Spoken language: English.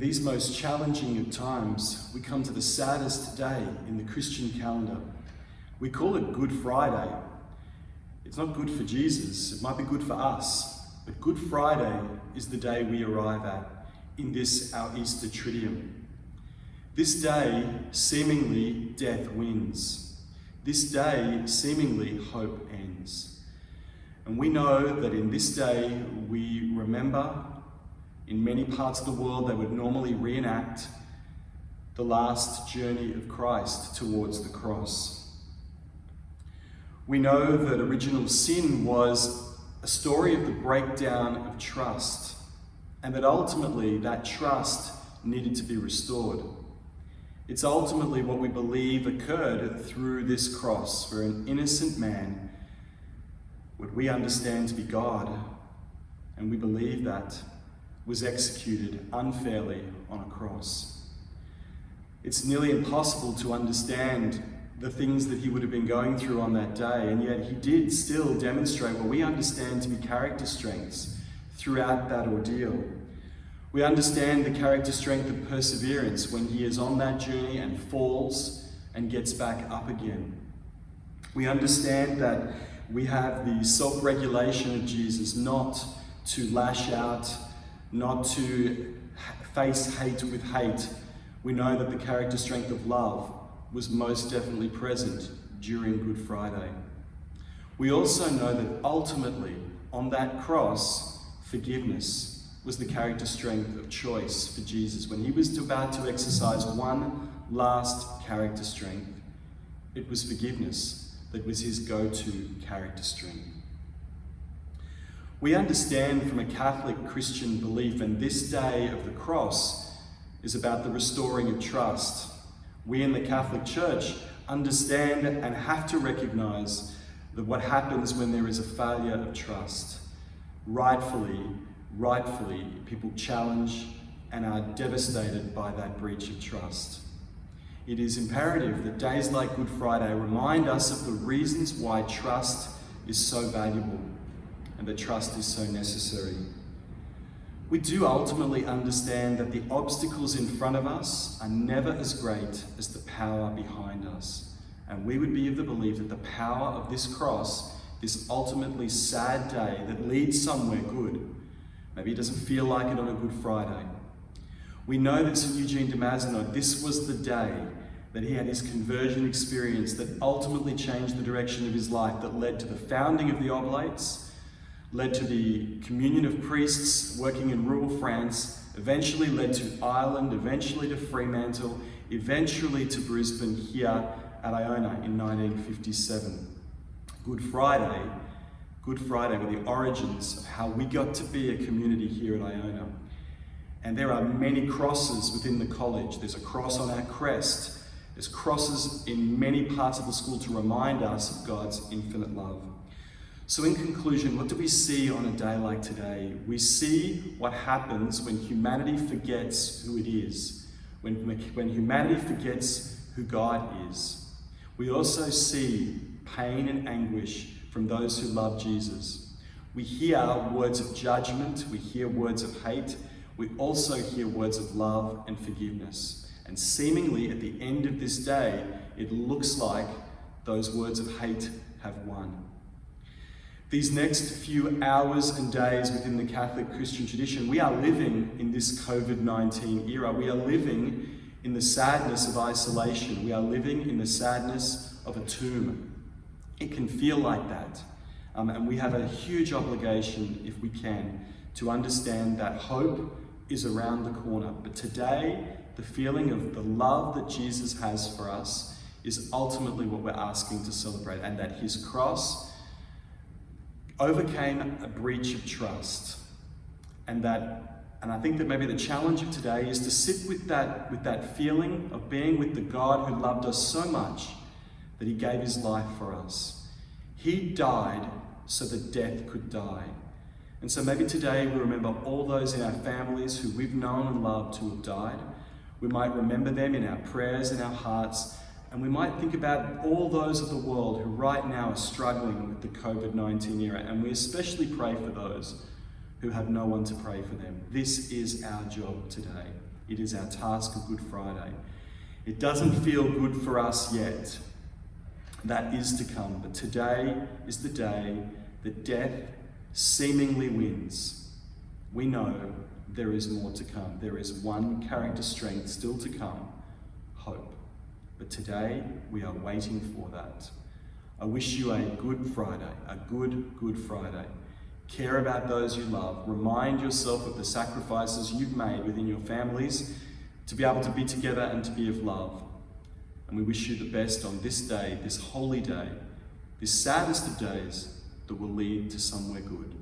these most challenging of times, we come to the saddest day in the Christian calendar. We call it Good Friday. It's not good for Jesus, it might be good for us, but Good Friday is the day we arrive at in this, our Easter Triduum. This day, seemingly, death wins. This day, seemingly, hope ends. And we know that in this day, we remember, in many parts of the world, they would normally reenact the last journey of Christ towards the cross. We know that original sin was a story of the breakdown of trust, and that ultimately that trust needed to be restored. It's ultimately what we believe occurred through this cross, where an innocent man, what we understand to be God, and we believe that, was executed unfairly on a cross. It's nearly impossible to understand the things that he would have been going through on that day, and yet he did still demonstrate what we understand to be character strengths throughout that ordeal. We understand the character strength of perseverance when he is on that journey and falls and gets back up again. We understand that we have the self-regulation of Jesus not to lash out, not to face hate with hate. We know that the character strength of love was most definitely present during Good Friday. We also know that ultimately, on that cross, forgiveness was the character strength of choice for Jesus. When he was about to exercise one last character strength, it was forgiveness that was his go-to character strength. We understand from a Catholic Christian belief, and this day of the cross is about the restoring of trust. We in the Catholic Church understand and have to recognize that what happens when there is a failure of trust. Rightfully, people challenge and are devastated by that breach of trust. It is imperative that days like Good Friday remind us of the reasons why trust is so valuable and that trust is so necessary. We do ultimately understand that the obstacles in front of us are never as great as the power behind us. And we would be of the belief that the power of this cross, this ultimately sad day that leads somewhere good, maybe it doesn't feel like it on a Good Friday. We know that St. Eugene de Mazenod, this was the day that he had his conversion experience that ultimately changed the direction of his life, that led to the founding of the Oblates, led to the communion of priests working in rural France, eventually led to Ireland, eventually to Fremantle, eventually to Brisbane here at Iona in 1957. Good Friday were the origins of how we got to be a community here at Iona. And there are many crosses within the college. There's a cross on our crest. There's crosses in many parts of the school to remind us of God's infinite love. So in conclusion, what do we see on a day like today? We see what happens when humanity forgets who it is, when humanity forgets who God is. We also see pain and anguish from those who love Jesus. We hear words of judgment, we hear words of hate, we also hear words of love and forgiveness. And seemingly at the end of this day, it looks like those words of hate have won. These next few hours and days within the Catholic Christian tradition, we are living in this COVID-19 era. We are living in the sadness of isolation. We are living in the sadness of a tomb. It can feel like that. And we have a huge obligation, if we can, to understand that hope is around the corner. But today, the feeling of the love that Jesus has for us is ultimately what we're asking to celebrate, and that his cross overcame a breach of trust. And I think that maybe the challenge of today is to sit with that feeling of being with the God who loved us so much that he gave his life for us. He died so that death could die. And so maybe today we remember all those in our families who we've known and loved who have died. We might remember them in our prayers, in our hearts, and we might think about all those of the world who right now are struggling with the COVID-19 era, and we especially pray for those who have no one to pray for them. This is our job today. It is our task of Good Friday. It doesn't feel good for us yet. That is to come. But today is the day that death seemingly wins. We know there is more to come. There is one character strength still to come, hope. But today we are waiting for that. I wish you a Good Friday, a Good Friday. Care about those you love. Remind yourself of the sacrifices you've made within your families to be able to be together and to be of love. And we wish you the best on this day, this holy day, this saddest of days that will lead to somewhere good.